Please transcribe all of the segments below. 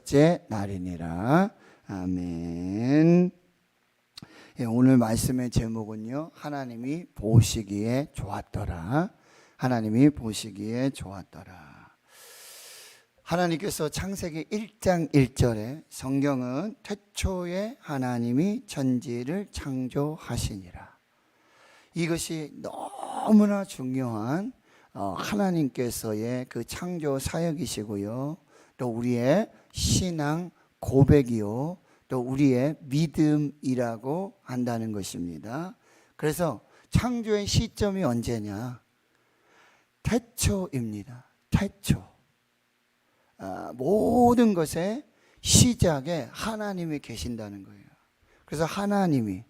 첫째 날이니라. 아멘. 오늘 말씀의 제목은요, 하나님이 보시기에 좋았더라. 하나님이 보시기에 좋았더라. 하나님께서 창세기 1장 1절에 성경은 태초에 하나님이 천지를 창조하시니라. 이것이 너무나 중요한 하나님께서의 그 창조 사역이시고요, 또 우리의 신앙 고백이요, 또 우리의 믿음이라고 한다는 것입니다. 그래서 창조의 시점이 언제냐? 태초입니다. 태초. 모든 것의 시작에 하나님이 계신다는 거예요. 그래서 하나님이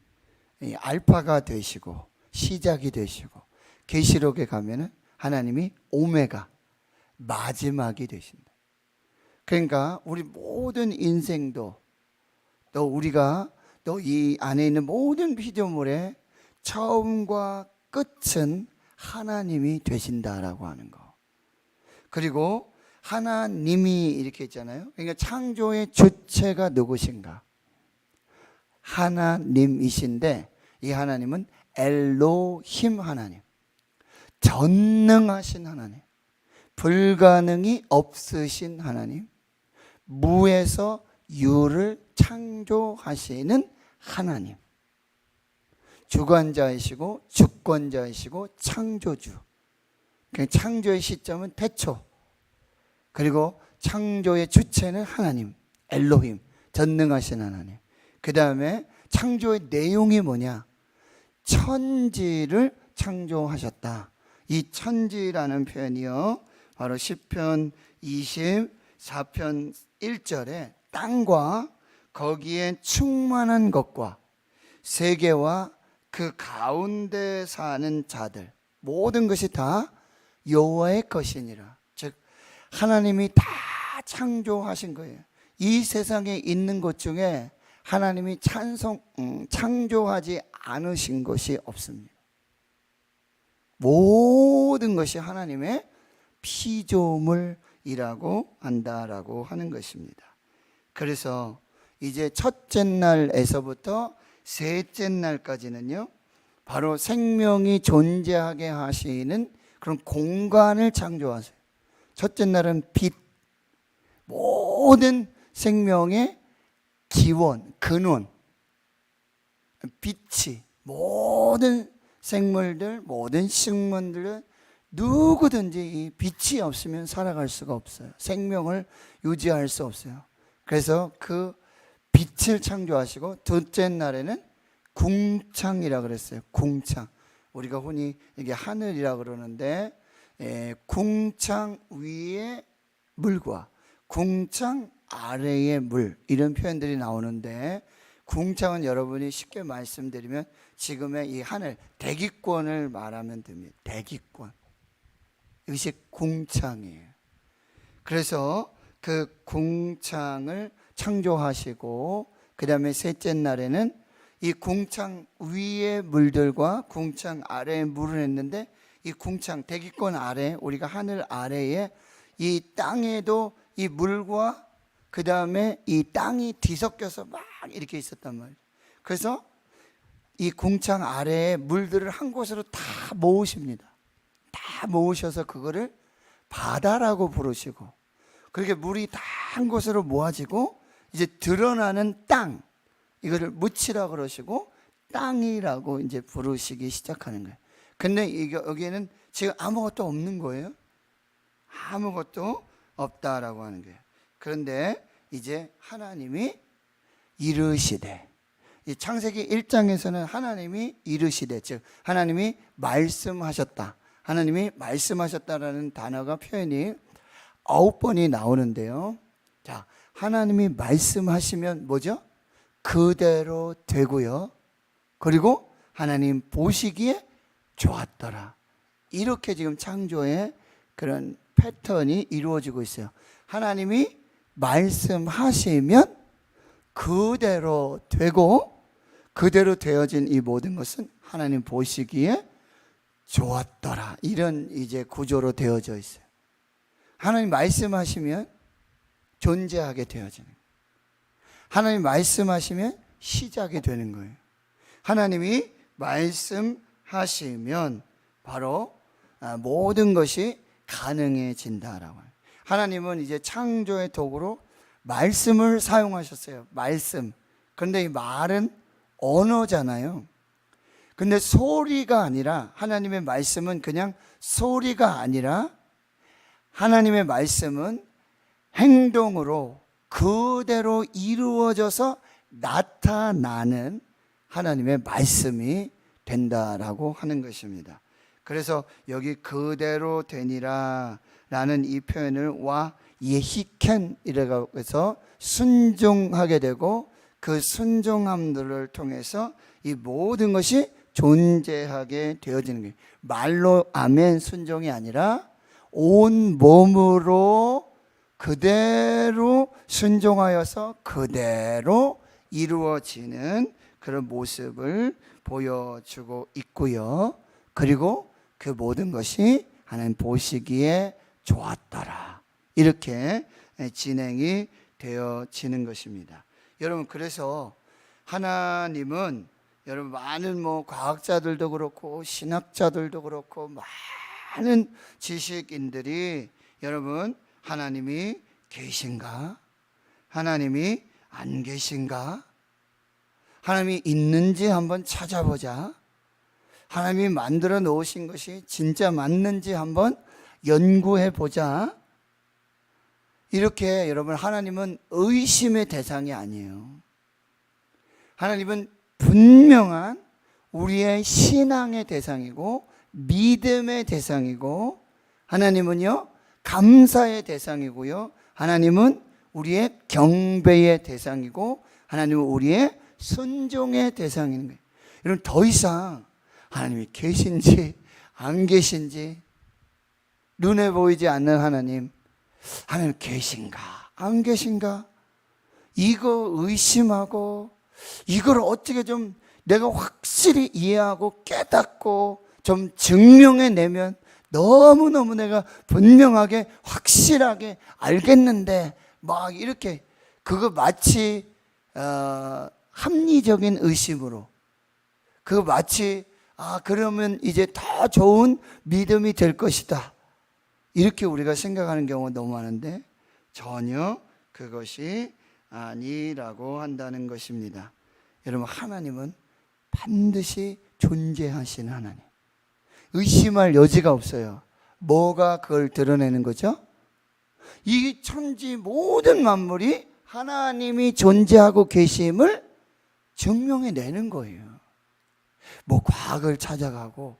알파가 되시고 시작이 되시고, 계시록에 가면은 하나님이 오메가, 마지막이 되신다. 그러니까 우리 모든 인생도, 또 우리가 또 이 안에 있는 모든 피조물의 처음과 끝은 하나님이 되신다라고 하는 거. 그리고 하나님이 이렇게 있잖아요. 그러니까 창조의 주체가 누구신가? 하나님이신데, 이 하나님은 엘로힘 하나님, 전능하신 하나님, 불가능이 없으신 하나님, 무에서 유를 창조하시는 하나님, 주관자이시고 주권자이시고 창조주. 창조의 시점은 태초, 그리고 창조의 주체는 하나님, 엘로힘, 전능하신 하나님. 그 다음에 창조의 내용이 뭐냐? 천지를 창조하셨다. 이 천지라는 표현이요, 바로 시편 24편 1절에 땅과 거기에 충만한 것과 세계와 그 가운데 사는 자들, 모든 것이 다 여호와의 것이니라. 즉 하나님이 다 창조하신 거예요. 이 세상에 있는 것 중에 하나님이 창조하지 않으신 것이 없습니다. 모든 것이 하나님의 피조물이라고 한다라고 하는 것입니다. 그래서 이제 첫째 날에서부터 셋째 날까지는요, 바로 생명이 존재하게 하시는 그런 공간을 창조하세요. 첫째 날은 빛, 모든 생명의 기원, 근원, 빛이 모든 생물들, 모든 식물들은 누구든지 이 빛이 없으면 살아갈 수가 없어요. 생명을 유지할 수 없어요. 그래서 그 빛을 창조하시고, 둘째 날에는 궁창이라 그랬어요. 궁창. 우리가 흔히 이게 하늘이라 그러는데, 궁창 위의 물과 궁창 아래의 물, 이런 표현들이 나오는데, 궁창은 여러분이 쉽게 말씀드리면 지금의 이 하늘, 대기권을 말하면 됩니다. 대기권. 이것이 궁창이에요. 그래서 그 궁창을 창조하시고, 그 다음에 셋째 날에는 이 궁창 위의 물들과 궁창 아래의 물을 했는데, 이 궁창 대기권 아래, 우리가 하늘 아래에 이 땅에도 이 물과 그 다음에 이 땅이 뒤섞여서 막 이렇게 있었단 말이에요. 그래서 이 궁창 아래에 물들을 한 곳으로 다 모으십니다. 다 모으셔서 그거를 바다라고 부르시고, 그렇게 물이 다 한 곳으로 모아지고 이제 드러나는 땅, 이거를 묻히라 그러시고 땅이라고 이제 부르시기 시작하는 거예요. 근데 이게 여기에는 지금 아무것도 없는 거예요. 아무것도 없다라고 하는 거예요. 그런데 이제 하나님이 이르시되, 이 창세기 1장에서는 하나님이 이르시되, 즉 하나님이 말씀하셨다, 하나님이 말씀하셨다라는 단어가, 표현이 9번이 나오는데요. 자, 하나님이 말씀하시면 뭐죠? 그대로 되고요, 그리고 하나님 보시기에 좋았더라. 이렇게 지금 창조의 그런 패턴이 이루어지고 있어요. 하나님이 말씀하시면 그대로 되고, 그대로 되어진 이 모든 것은 하나님 보시기에 좋았더라. 이런 이제 구조로 되어져 있어요. 하나님 말씀하시면 존재하게 되어지는 거예요. 하나님 말씀하시면 시작이 되는 거예요. 하나님이 말씀하시면 바로 모든 것이 가능해진다라고 해요. 하나님은 이제 창조의 도구로 말씀을 사용하셨어요. 말씀. 그런데 이 말은 언어잖아요. 근데 소리가 아니라, 하나님의 말씀은 그냥 소리가 아니라 하나님의 말씀은 행동으로 그대로 이루어져서 나타나는 하나님의 말씀이 된다라고 하는 것입니다. 그래서 여기 그대로 되니라 라는 이 표현을 예히켄이라고 해서 순종하게 되고, 그 순종함들을 통해서 이 모든 것이 존재하게 되어지는 거예요. 말로 아멘 순종이 아니라 온 몸으로 그대로 순종하여서 그대로 이루어지는 그런 모습을 보여주고 있고요. 그리고 그 모든 것이 하나님 보시기에 좋았더라, 이렇게 진행이 되어지는 것입니다. 여러분, 그래서 하나님은 여러분 많은 과학자들도 그렇고 신학자들도 그렇고 많은 지식인들이 여러분 하나님이 계신가? 하나님이 안 계신가? 하나님이 있는지 한번 찾아보자. 하나님이 만들어 놓으신 것이 진짜 맞는지 한번 연구해 보자. 이렇게 여러분, 하나님은 의심의 대상이 아니에요. 하나님은 분명한 우리의 신앙의 대상이고 믿음의 대상이고, 하나님은요 감사의 대상이고요, 하나님은 우리의 경배의 대상이고, 하나님은 우리의 순종의 대상인 거예요. 여러분, 더 이상 하나님이 계신지 안 계신지, 눈에 보이지 않는 하나님 계신가 안 계신가, 이거 의심하고 이걸 어떻게 좀 내가 확실히 이해하고 깨닫고 좀 증명해내면 너무너무 내가 분명하게 확실하게 알겠는데, 막 이렇게 그거 마치 합리적인 의심으로, 그거 마치 그러면 이제 더 좋은 믿음이 될 것이다, 이렇게 우리가 생각하는 경우가 너무 많은데 전혀 그것이 아니라고 한다는 것입니다. 여러분, 하나님은 반드시 존재하시는 하나님, 의심할 여지가 없어요. 뭐가 그걸 드러내는 거죠? 이 천지 모든 만물이 하나님이 존재하고 계심을 증명해내는 거예요. 과학을 찾아가고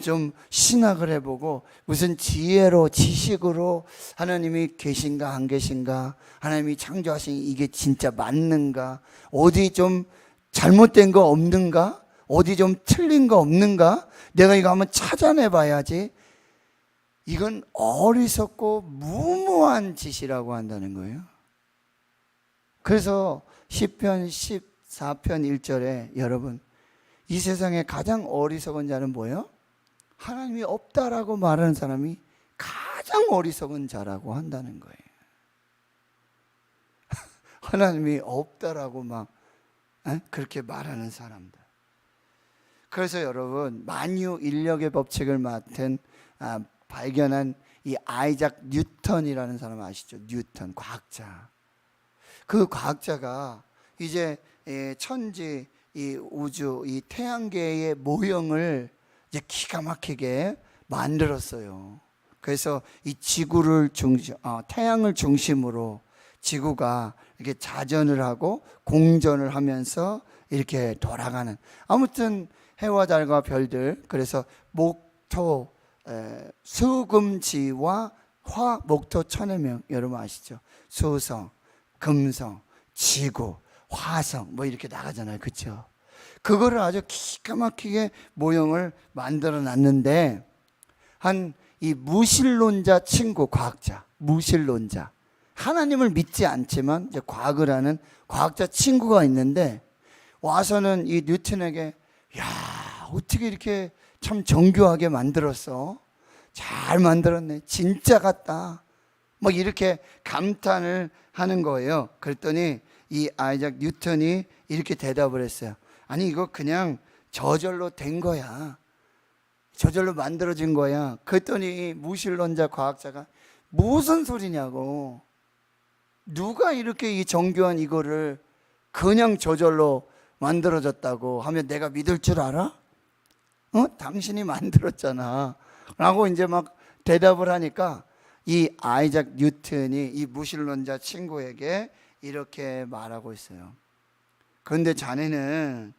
좀 신학을 해보고 무슨 지혜로 지식으로 하나님이 계신가 안 계신가, 하나님이 창조하신 이게 진짜 맞는가, 어디 좀 잘못된 거 없는가, 어디 좀 틀린 거 없는가, 내가 이거 한번 찾아내 봐야지. 이건 어리석고 무모한 짓이라고 한다는 거예요. 그래서 시편 14편 1절에 여러분, 이 세상에 가장 어리석은 자는 뭐예요? 하나님이 없다라고 말하는 사람이 가장 어리석은 자라고 한다는 거예요. 하나님이 없다라고 그렇게 말하는 사람들. 그래서 여러분, 만유 인력의 법칙을 발견한 이 아이작 뉴턴이라는 사람 아시죠? 뉴턴 과학자. 그 과학자가 이제 천지, 이 우주, 이 태양계의 모형을 이제 기가 막히게 만들었어요. 그래서 이 지구를 태양을 중심으로 지구가 이렇게 자전을 하고 공전을 하면서 이렇게 돌아가는, 아무튼 해와 달과 별들, 그래서 목토, 수금지와 화, 목토, 천해명, 여러분 아시죠? 수성, 금성, 지구, 화성 이렇게 나가잖아요. 그렇죠? 그거를 아주 기가 막히게 모형을 만들어 놨는데, 이 무신론자 친구, 과학자, 무신론자, 하나님을 믿지 않지만 이제 과학을 하는 과학자 친구가 있는데, 와서는 이 뉴턴에게 야, 어떻게 이렇게 참 정교하게 만들었어? 잘 만들었네. 진짜 같다. 뭐 이렇게 감탄을 하는 거예요. 그랬더니 이 아이작 뉴턴이 이렇게 대답을 했어요. 아니 이거 그냥 저절로 된 거야. 저절로 만들어진 거야. 그랬더니 무신론자 과학자가 무슨 소리냐고. 누가 이렇게 이 정교한 이거를 그냥 저절로 만들어졌다고 하면 내가 믿을 줄 알아? 당신이 만들었잖아. 라고 이제 막 대답을 하니까 이 아이작 뉴턴이 이 무신론자 친구에게 이렇게 말하고 있어요. 그런데 자네는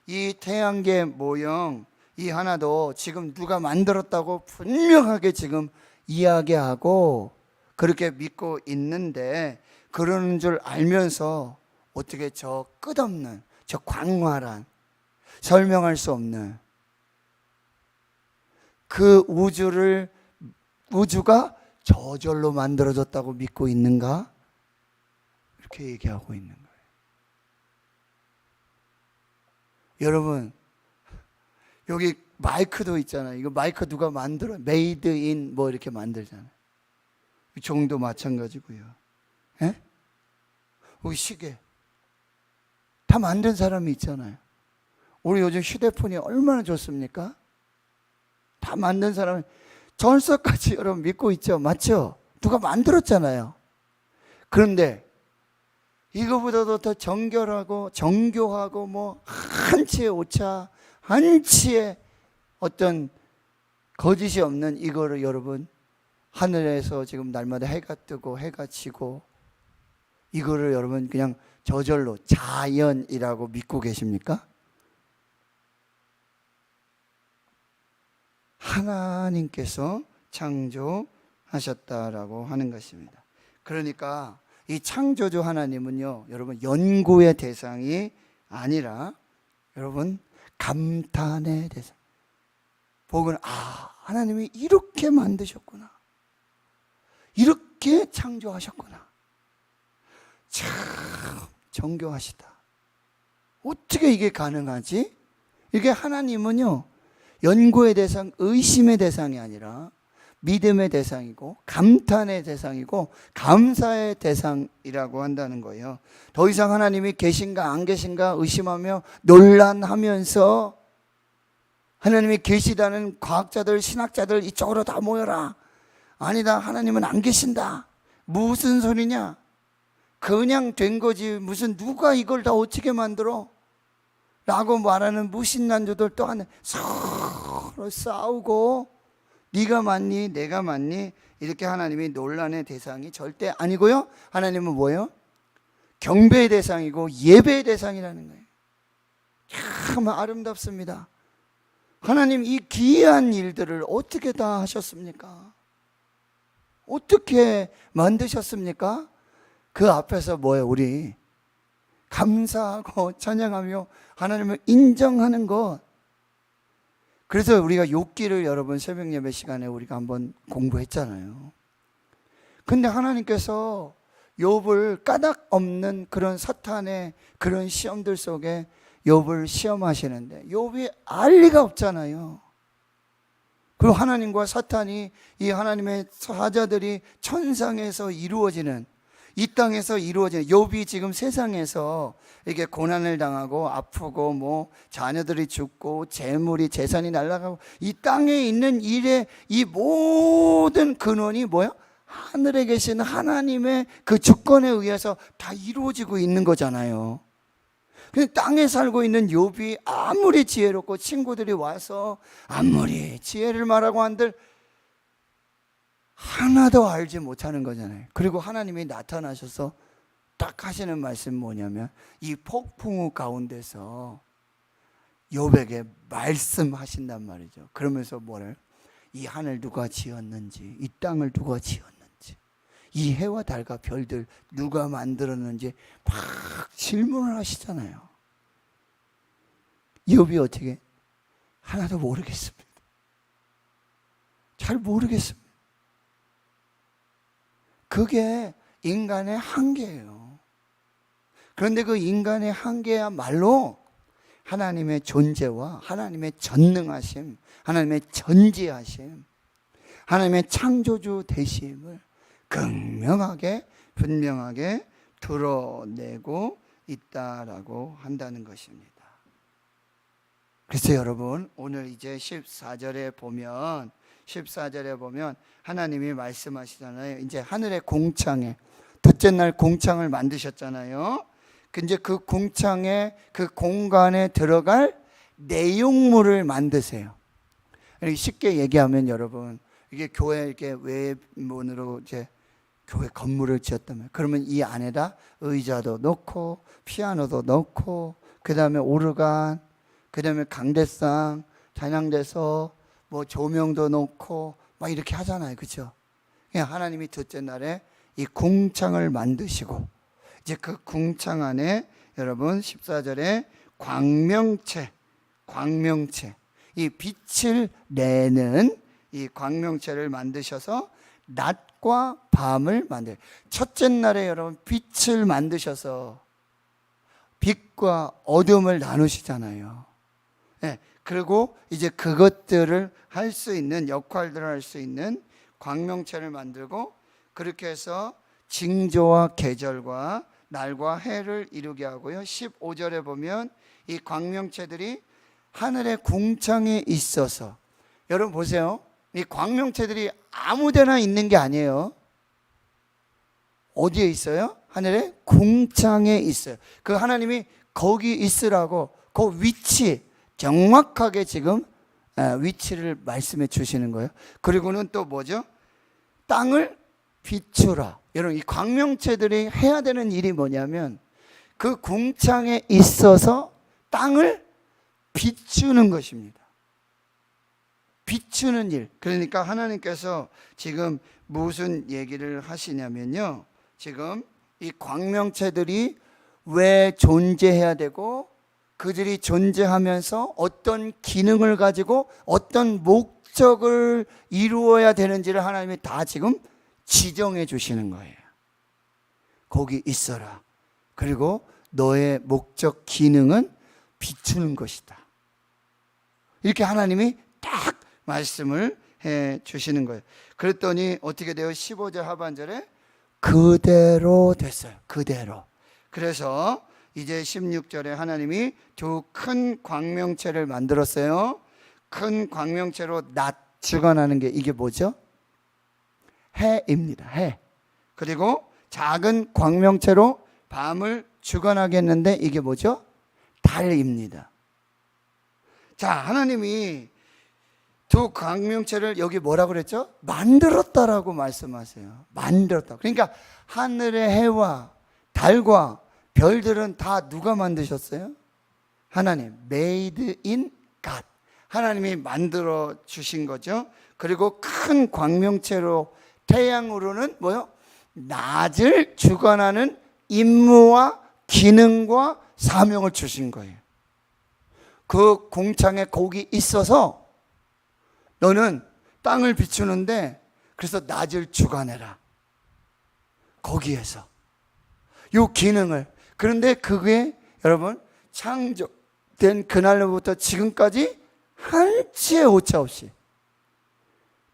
이 태양계 모형 이 하나도 지금 누가 만들었다고 분명하게 지금 이야기하고 그렇게 믿고 있는데, 그러는 줄 알면서 어떻게 저 끝없는 저 광활한 설명할 수 없는 그 우주가 저절로 만들어졌다고 믿고 있는가? 이렇게 얘기하고 있는 거예요. 여러분, 여기 마이크도 있잖아요. 이거 마이크 누가 만들어? 메이드 인 뭐 이렇게 만들잖아요. 종도 마찬가지고요. 예? 여기 시계 다 만든 사람이 있잖아요. 우리 요즘 휴대폰이 얼마나 좋습니까? 다 만든 사람은 전설까지 여러분 믿고 있죠. 맞죠? 누가 만들었잖아요. 그런데 이거보다도 더 정교하고 뭐 한치의 오차, 한치의 어떤 거짓이 없는 이거를 여러분 하늘에서 지금 날마다 해가 뜨고 해가 지고 이거를 여러분 그냥 저절로 자연이라고 믿고 계십니까? 하나님께서 창조하셨다라고 하는 것입니다. 그러니까 이 창조주 하나님은요, 여러분 연구의 대상이 아니라 여러분 감탄의 대상. 복은 하나님이 이렇게 만드셨구나, 이렇게 창조하셨구나, 참 정교하시다. 어떻게 이게 가능하지? 이게 하나님은요 연구의 대상, 의심의 대상이 아니라 믿음의 대상이고 감탄의 대상이고 감사의 대상이라고 한다는 거예요. 더 이상 하나님이 계신가 안 계신가 의심하며 논란하면서 하나님이 계시다는 과학자들, 신학자들 이쪽으로 다 모여라. 아니다, 하나님은 안 계신다. 무슨 소리냐? 그냥 된 거지. 무슨 누가 이걸 다 어떻게 만들어? 라고 말하는 무신론자들 또한 서로 싸우고 네가 맞니 내가 맞니 이렇게 하나님이 논란의 대상이 절대 아니고요. 하나님은 뭐예요? 경배의 대상이고 예배의 대상이라는 거예요. 참 아름답습니다. 하나님 이 귀한 일들을 어떻게 다 하셨습니까? 어떻게 만드셨습니까? 그 앞에서 뭐예요? 우리 감사하고 찬양하며 하나님을 인정하는 것. 그래서 우리가 욥기를 여러분 새벽 예배 시간에 우리가 한번 공부했잖아요. 근데 하나님께서 욥을 까닭 없는 그런 사탄의 그런 시험들 속에 욥을 시험하시는데 욥이 알 리가 없잖아요. 그리고 하나님과 사탄이, 이 하나님의 사자들이 천상에서 이루어지는, 이 땅에서 이루어지는, 욥이 지금 세상에서 이렇게 고난을 당하고 아프고 뭐 자녀들이 죽고 재산이 날아가고 이 땅에 있는 일의 이 모든 근원이 뭐야? 하늘에 계신 하나님의 그 주권에 의해서 다 이루어지고 있는 거잖아요. 근데 땅에 살고 있는 욥이 아무리 지혜롭고 친구들이 와서 아무리 지혜를 말하고 한들 하나도 알지 못하는 거잖아요. 그리고 하나님이 나타나셔서 딱 하시는 말씀 뭐냐면 이 폭풍우 가운데서 욥에게 말씀하신단 말이죠. 그러면서 뭐래요? 이 하늘 누가 지었는지, 이 땅을 누가 지었는지, 이 해와 달과 별들 누가 만들었는지 막 질문을 하시잖아요. 욥이 어떻게? 하나도 모르겠습니다. 잘 모르겠습니다. 그게 인간의 한계예요. 그런데 그 인간의 한계야말로 하나님의 존재와 하나님의 전능하심, 하나님의 전지하심, 하나님의 창조주 되심을 극명하게 분명하게 드러내고 있다라고 한다는 것입니다. 그래서 여러분 오늘 이제 14절에 보면 하나님이 말씀하시잖아요. 이제 하늘의 공창에 둘째 날 공창을 만드셨잖아요. 근데 그 공창에 그 공간에 들어갈 내용물을 만드세요. 쉽게 얘기하면 여러분 이게 교회 이렇게 외문으로 이제 교회 건물을 지었다면 그러면 이 안에다 의자도 넣고 피아노도 넣고 그 다음에 오르간 그 다음에 강대상 찬양대서 뭐 조명도 넣고 막 이렇게 하잖아요. 그렇죠? 하나님이 둘째 날에 이 궁창을 만드시고 이제 그 궁창 안에 여러분 14절에 광명체 이 빛을 내는 이 광명체를 만드셔서 낮과 밤을 만들어요. 첫째 날에 여러분 빛을 만드셔서 빛과 어둠을 나누시잖아요. 네, 그리고 이제 그것들을 할 수 있는 역할들을 할 수 있는 광명체를 만들고 그렇게 해서 징조와 계절과 날과 해를 이루게 하고요. 15절에 보면 이 광명체들이 하늘의 궁창에 있어서 여러분 보세요. 이 광명체들이 아무데나 있는 게 아니에요. 어디에 있어요? 하늘의 궁창에 있어요. 그 하나님이 거기 있으라고 그 위치 정확하게 지금 위치를 말씀해 주시는 거예요. 그리고는 또 뭐죠? 땅을 비추라. 여러분 이 광명체들이 해야 되는 일이 뭐냐면 그 궁창에 있어서 땅을 비추는 것입니다. 비추는 일. 그러니까 하나님께서 지금 무슨 얘기를 하시냐면요. 지금 이 광명체들이 왜 존재해야 되고 그들이 존재하면서 어떤 기능을 가지고 어떤 목적을 이루어야 되는지를 하나님이 다 지금 지정해 주시는 거예요. 거기 있어라. 그리고 너의 목적 기능은 비추는 것이다. 이렇게 하나님이 딱 말씀을 해 주시는 거예요. 그랬더니 어떻게 돼요? 15절 하반절에 그대로 됐어요. 그대로. 그래서 이제 16절에 하나님이 두 큰 광명체를 만들었어요. 큰 광명체로 낮 주관하는 게 이게 뭐죠? 해입니다. 해. 그리고 작은 광명체로 밤을 주관하게 했는데 이게 뭐죠? 달입니다. 자, 하나님이 두 광명체를 여기 뭐라고 그랬죠? 만들었다라고 말씀하세요. 만들었다. 그러니까 하늘의 해와 달과 별들은 다 누가 만드셨어요? 하나님. Made in God. 하나님이 만들어 주신 거죠. 그리고 큰 광명체로 태양으로는 뭐요? 낮을 주관하는 임무와 기능과 사명을 주신 거예요. 그 공창에 거기 있어서 너는 땅을 비추는데 그래서 낮을 주관해라. 거기에서 이 기능을. 그런데 그게 여러분 창조된 그날로부터 지금까지 한치의 오차 없이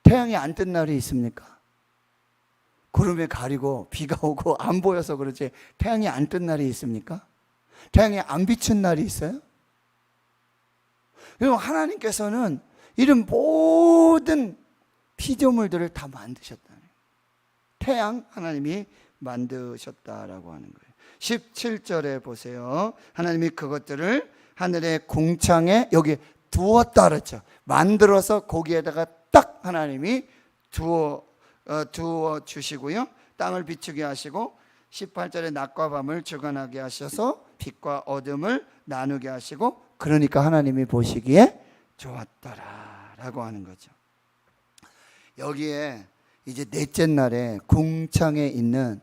태양이 안 뜬 날이 있습니까? 구름에 가리고 비가 오고 안 보여서 그렇지 태양이 안 뜬 날이 있습니까? 태양이 안 비춘 날이 있어요? 그리고 하나님께서는 이런 모든 피조물들을 다 만드셨다는 거예요. 태양 하나님이 만드셨다라고 하는 거예요. 17절에 보세요. 하나님이 그것들을 하늘의 궁창에 여기 두었다 그랬죠. 만들어서 거기에다가 딱 하나님이 두어 주시고요. 땅을 비추게 하시고 18절에 낮과 밤을 주관하게 하셔서 빛과 어둠을 나누게 하시고 그러니까 하나님이 보시기에 좋았더라라고 하는 거죠. 여기에 이제 넷째 날에 궁창에 있는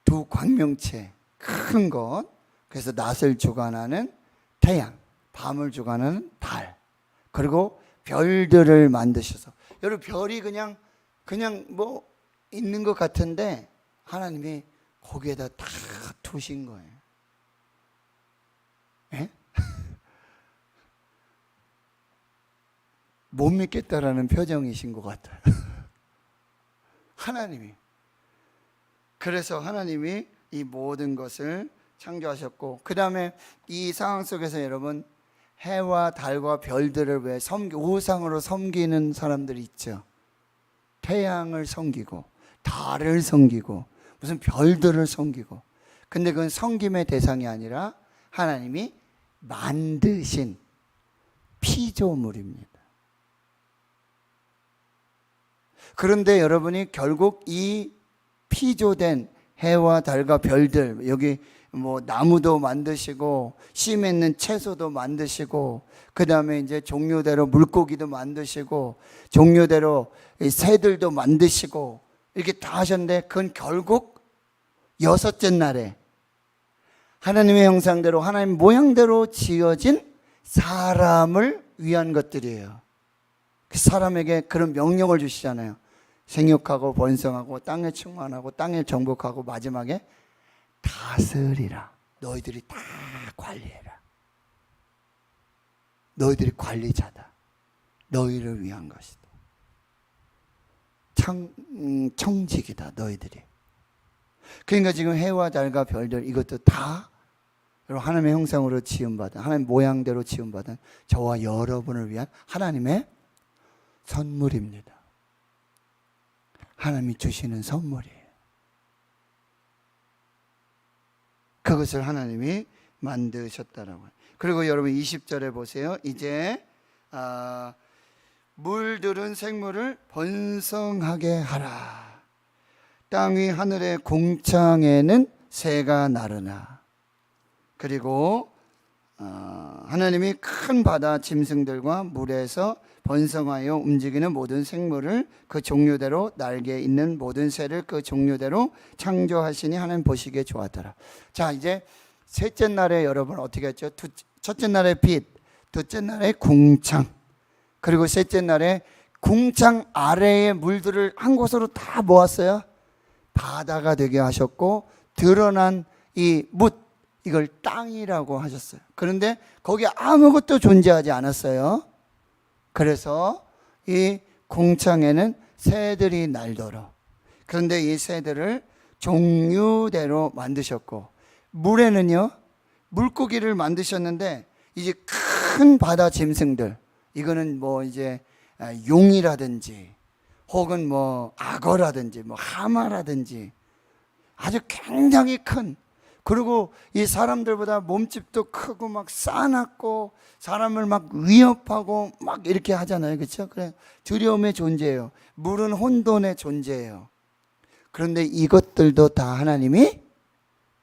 두 광명체 큰 것, 그래서 낮을 주관하는 태양, 밤을 주관하는 달, 그리고 별들을 만드셔서 여러분 별이 그냥 뭐 있는 것 같은데 하나님이 거기에다 다 두신 거예요. 예? 못 믿겠다라는 표정이신 것 같아요. 하나님이 그래서 하나님이 이 모든 것을 창조하셨고, 그 다음에 이 상황 속에서 여러분, 해와 달과 별들을 왜 우상으로 섬기는 사람들이 있죠. 태양을 섬기고 달을 섬기고 무슨 별들을 섬기고. 근데 그건 섬김의 대상이 아니라 하나님이 만드신 피조물입니다. 그런데 여러분이 결국 이 피조된 해와 달과 별들, 여기 뭐 나무도 만드시고 씨 맺는 채소도 만드시고, 그 다음에 이제 종류대로 물고기도 만드시고 종류대로 새들도 만드시고 이렇게 다 하셨는데, 그건 결국 여섯째 날에 하나님의 형상대로 하나님 모양대로 지어진 사람을 위한 것들이에요. 그 사람에게 그런 명령을 주시잖아요. 생육하고 번성하고 땅에 충만하고 땅에 정복하고 마지막에 다스리라. 너희들이 다 관리해라. 너희들이 관리자다. 너희를 위한 것이다. 청직이다 너희들이. 그러니까 지금 해와 달과 별들, 이것도 다 하나님의 형상으로 지음받은, 하나님 모양대로 지음받은 저와 여러분을 위한 하나님의 선물입니다. 하나님이 주시는 선물이에요. 그것을 하나님이 만드셨다라고. 그리고 여러분 20절에 보세요. 이제 물들은 생물을 번성하게 하라. 땅 위 하늘의 궁창에는 새가 나르나. 그리고 하나님이 큰 바다 짐승들과 물에서 번성하여 움직이는 모든 생물을 그 종류대로, 날개 있는 모든 새를 그 종류대로 창조하시니 하나님 보시기에 좋았더라. 자, 이제 셋째 날에 여러분 어떻게 했죠? 첫째 날에 빛, 둘째 날에 궁창, 그리고 셋째 날에 궁창 아래의 물들을 한 곳으로 다 모았어요. 바다가 되게 하셨고, 드러난 이 뭇, 이걸 땅이라고 하셨어요. 그런데 거기에 아무것도 존재하지 않았어요. 그래서 이 궁창에는 새들이 날도록, 그런데 이 새들을 종류대로 만드셨고, 물에는요 물고기를 만드셨는데, 이제 큰 바다 짐승들, 이거는 뭐 이제 용이라든지 혹은 뭐 악어라든지 뭐 하마라든지 아주 굉장히 큰, 그리고 이 사람들보다 몸집도 크고 막 싸납고 사람을 막 위협하고 막 이렇게 하잖아요. 그렇죠? 그래, 두려움의 존재예요. 물은 혼돈의 존재예요. 그런데 이것들도 다 하나님이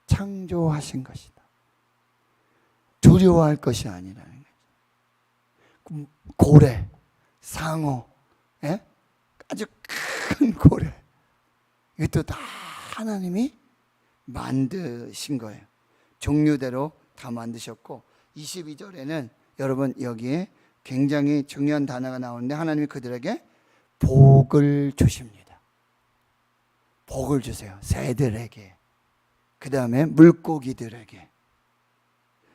창조하신 것이다. 두려워할 것이 아니라는 거죠. 고래, 상어, 예? 아주 큰 고래, 이것도 다 하나님이 만드신 거예요. 종류대로 다 만드셨고, 22절에는 여러분 여기에 굉장히 중요한 단어가 나오는데, 하나님이 그들에게 복을 주십니다. 복을 주세요. 새들에게, 그 다음에 물고기들에게,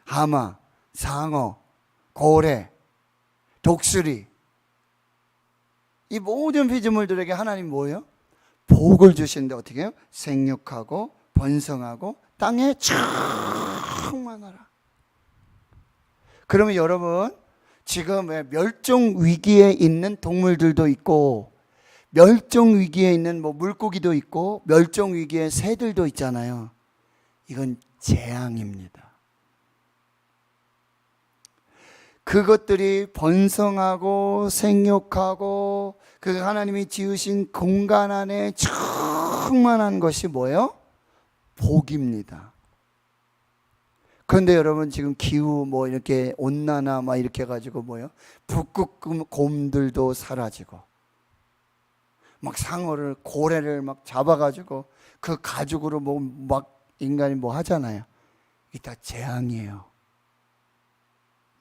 하마, 상어, 고래, 독수리, 이 모든 피조물들에게 하나님 뭐예요? 복을 주시는데 어떻게 해요? 생육하고 번성하고 땅에 충만하라. 그러면 여러분, 지금 멸종 위기에 있는 동물들도 있고, 멸종 위기에 있는 뭐 물고기도 있고, 멸종 위기의 새들도 있잖아요. 이건 재앙입니다. 그것들이 번성하고 생육하고 그 하나님이 지으신 공간 안에 충만한 것이 뭐예요? 복입니다. 그런데 여러분, 지금 기후 뭐 이렇게 온난화 막 이렇게 해가지고 뭐예요? 북극곰들도 사라지고, 막 상어를, 고래를 막 잡아가지고 그 가죽으로 뭐 막 인간이 뭐 하잖아요. 이게 다 재앙이에요.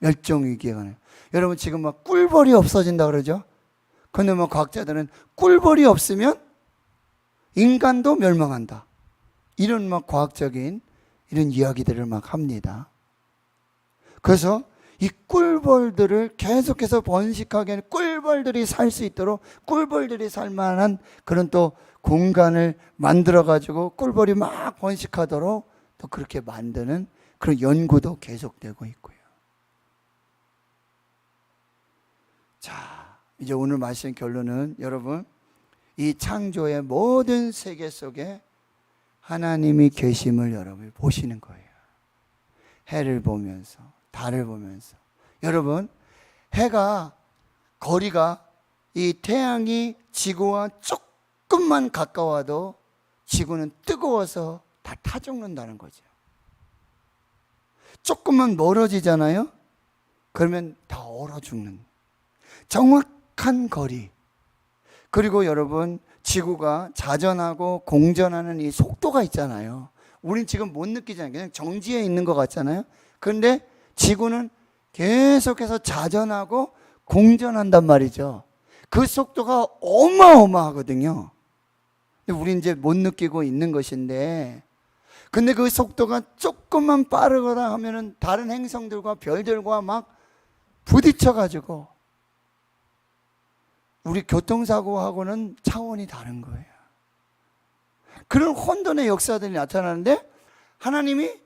멸종위기에 관해. 여러분, 지금 막 꿀벌이 없어진다 그러죠? 근데 뭐 과학자들은 꿀벌이 없으면 인간도 멸망한다, 이런 막 과학적인 이런 이야기들을 막 합니다. 그래서 이 꿀벌들을 계속해서 번식하게, 꿀벌들이 살 수 있도록, 꿀벌들이 살 만한 그런 또 공간을 만들어 가지고 꿀벌이 막 번식하도록 또 그렇게 만드는 그런 연구도 계속되고 있고요. 자, 이제 오늘 말씀 결론은, 여러분, 이 창조의 모든 세계 속에 하나님이 계심을 여러분이 보시는 거예요. 해를 보면서, 달을 보면서. 여러분, 해가, 거리가, 이 태양이 지구와 조금만 가까워도 지구는 뜨거워서 다 타 죽는다는 거죠. 조금만 멀어지잖아요? 그러면 다 얼어 죽는. 정확한 거리. 그리고 여러분, 지구가 자전하고 공전하는 이 속도가 있잖아요. 우린 지금 못 느끼잖아요. 그냥 정지해 있는 것 같잖아요. 그런데 지구는 계속해서 자전하고 공전한단 말이죠. 그 속도가 어마어마하거든요. 근데 우린 이제 못 느끼고 있는 것인데, 근데 그 속도가 조금만 빠르거나 하면은 다른 행성들과 별들과 막 부딪혀가지고 우리 교통사고하고는 차원이 다른 거예요. 그런 혼돈의 역사들이 나타나는데, 하나님이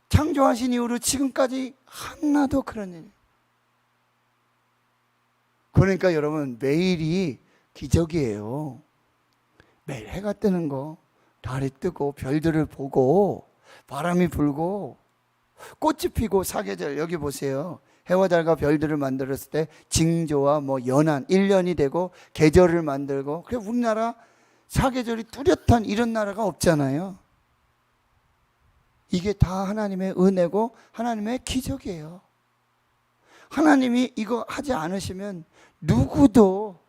창조하신 이후로 지금까지 하나도 그런 일이. 그러니까 여러분, 매일이 기적이에요. 매일 해가 뜨는 거, 달이 뜨고, 별들을 보고, 바람이 불고, 꽃이 피고, 사계절. 여기 보세요. 해와 달과 별들을 만들었을 때 징조와 뭐 연한 1년이 되고 계절을 만들고. 그래, 우리나라 사계절이 뚜렷한 이런 나라가 없잖아요. 이게 다 하나님의 은혜고 하나님의 기적이에요. 하나님이 이거 하지 않으시면 누구도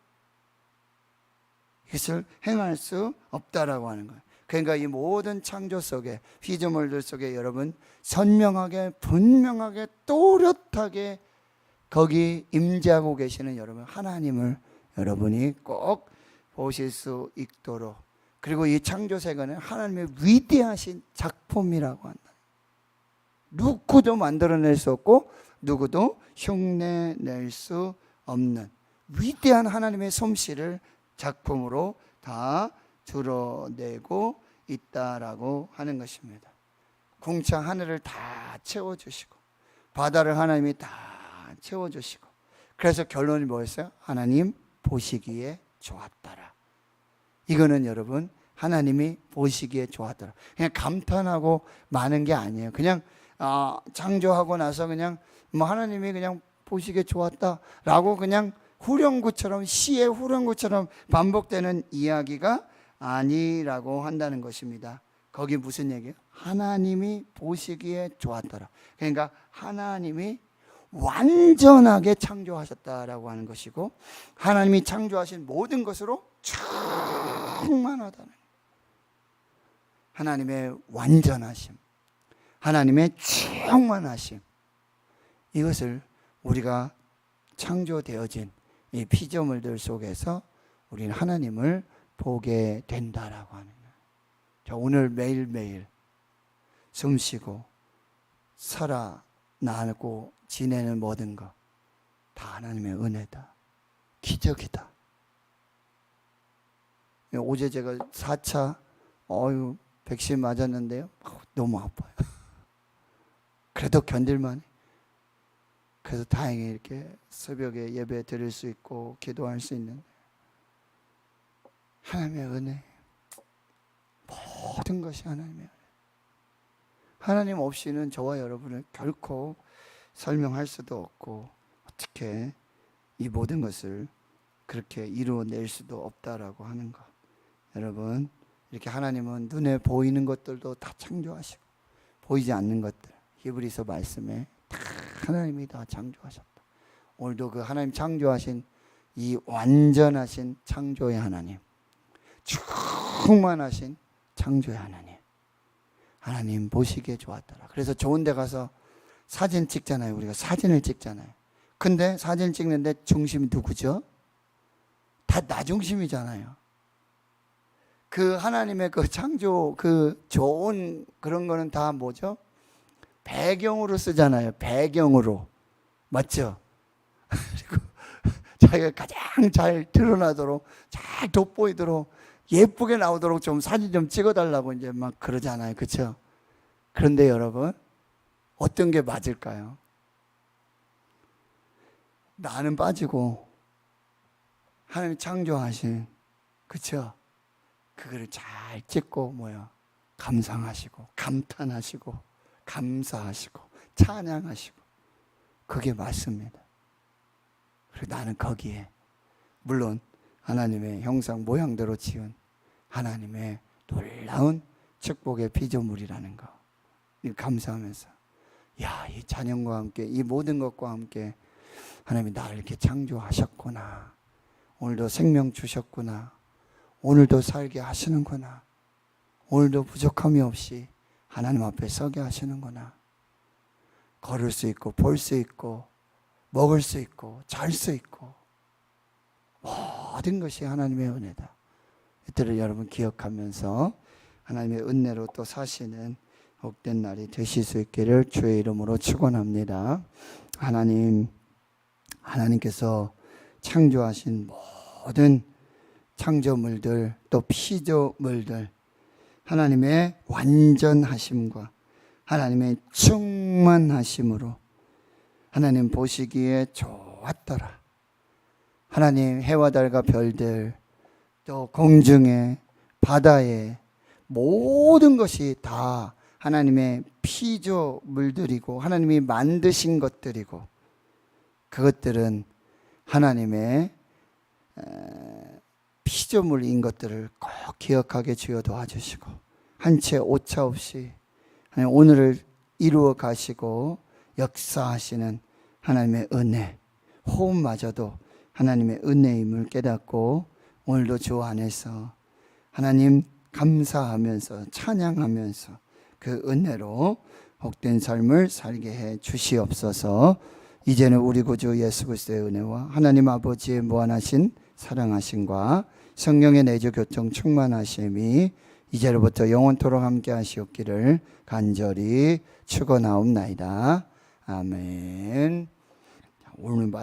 이것을 행할 수 없다라고 하는 거예요. 그러니까 이 모든 창조 속에, 피조물들 속에 여러분, 선명하게, 분명하게, 또렷하게 거기 임재하고 계시는 여러분, 하나님을 여러분이 꼭 보실 수 있도록. 그리고 이 창조 세계는 하나님의 위대하신 작품이라고 한다. 누구도 만들어낼 수 없고 누구도 흉내낼 수 없는 위대한 하나님의 솜씨를 작품으로 다 드러내고 있다라고 하는 것입니다. 궁창 하늘을 다 채워주시고 바다를 하나님이 다 채워주시고, 그래서 결론이 뭐였어요? 하나님 보시기에 좋았더라. 이거는 여러분, 하나님이 보시기에 좋았더라. 그냥 감탄하고 마는 게 아니에요. 그냥 창조하고 나서 그냥 뭐 하나님이 그냥 보시기에 좋았다라고 그냥 후렴구처럼, 시의 후렴구처럼 반복되는 이야기가 아니라고 한다는 것입니다. 거기 무슨 얘기예요? 하나님이 보시기에 좋았더라. 그러니까 하나님이 완전하게 창조하셨다라고 하는 것이고, 하나님이 창조하신 모든 것으로 충만하다는, 하나님의 완전하심, 하나님의 충만하심, 이것을 우리가 창조되어진 이 피조물들 속에서 우리는 하나님을 보게 된다라고 하는 거예요. 자, 오늘 매일매일 숨쉬고 살아나고 지내는 모든 것 다 하나님의 은혜다, 기적이다. 어제 제가 4차 백신 맞았는데요, 너무 아파요. 그래도 견딜만해. 그래서 다행히 이렇게 새벽에 예배 드릴 수 있고 기도할 수 있는 하나님의 은혜, 모든 것이 하나님의 은혜. 하나님 없이는 저와 여러분을 결코 설명할 수도 없고, 어떻게 이 모든 것을 그렇게 이루어낼 수도 없다라고 하는 것. 여러분, 이렇게 하나님은 눈에 보이는 것들도 다 창조하시고 보이지 않는 것들, 히브리서 말씀에 다 하나님이 다 창조하셨다. 오늘도 그 하나님 창조하신 이 완전하신 창조의 하나님, 충만하신 창조의 하나님, 하나님 보시기에 좋았더라. 그래서 좋은 데 가서 사진 찍잖아요. 우리가 사진을 찍잖아요. 근데 사진 찍는데 중심이 누구죠? 다 나 중심이잖아요. 그 하나님의 그 창조, 그 좋은 그런 거는 다 뭐죠? 배경으로 쓰잖아요. 배경으로. 맞죠? 그리고 자기가 가장 잘 드러나도록, 잘 돋보이도록, 예쁘게 나오도록 좀 사진 좀 찍어달라고 이제 막 그러잖아요. 그렇죠? 그런데 여러분, 어떤 게 맞을까요? 나는 빠지고 하나님 창조하신, 그렇죠? 그거를 잘 찍고 감상하시고 감탄하시고 감사하시고 찬양하시고, 그게 맞습니다. 그리고 나는 거기에 물론 하나님의 형상 모양대로 지은 하나님의 놀라운 축복의 피조물이라는 거, 감사하면서 이 찬양과 함께 이 모든 것과 함께 하나님이 나를 이렇게 창조하셨구나, 오늘도 생명 주셨구나, 오늘도 살게 하시는구나, 오늘도 부족함이 없이 하나님 앞에 서게 하시는구나, 걸을 수 있고 볼 수 있고 먹을 수 있고 잘 수 있고 모든 것이 하나님의 은혜다. 이때를 여러분 기억하면서 하나님의 은혜로 또 사시는 복된 날이 되실 수 있기를 주의 이름으로 축원합니다. 하나님께서 창조하신 모든 창조물들, 또 피조물들, 하나님의 완전하심과 하나님의 충만하심으로 하나님 보시기에 좋았더라. 하나님 해와 달과 별들, 또 공중에 바다에 모든 것이 다 하나님의 피조물들이고 하나님이 만드신 것들이고, 그것들은 하나님의 피조물인 것들을 꼭 기억하게 주여 도와주시고, 한 채 오차 없이 오늘을 이루어 가시고 역사하시는 하나님의 은혜, 호흡마저도 하나님의 은혜임을 깨닫고 오늘도 주 안에서 하나님 감사하면서 찬양하면서 그 은혜로 복된 삶을 살게 해 주시옵소서. 이제는 우리 구주 예수 그리스도의 은혜와 하나님 아버지의 무한하신 사랑하심과 성령의 내주 교통 충만하심이 이제로부터 영원토록 함께 하시옵기를 간절히 축원하옵나이다. 아멘. 오늘 말씀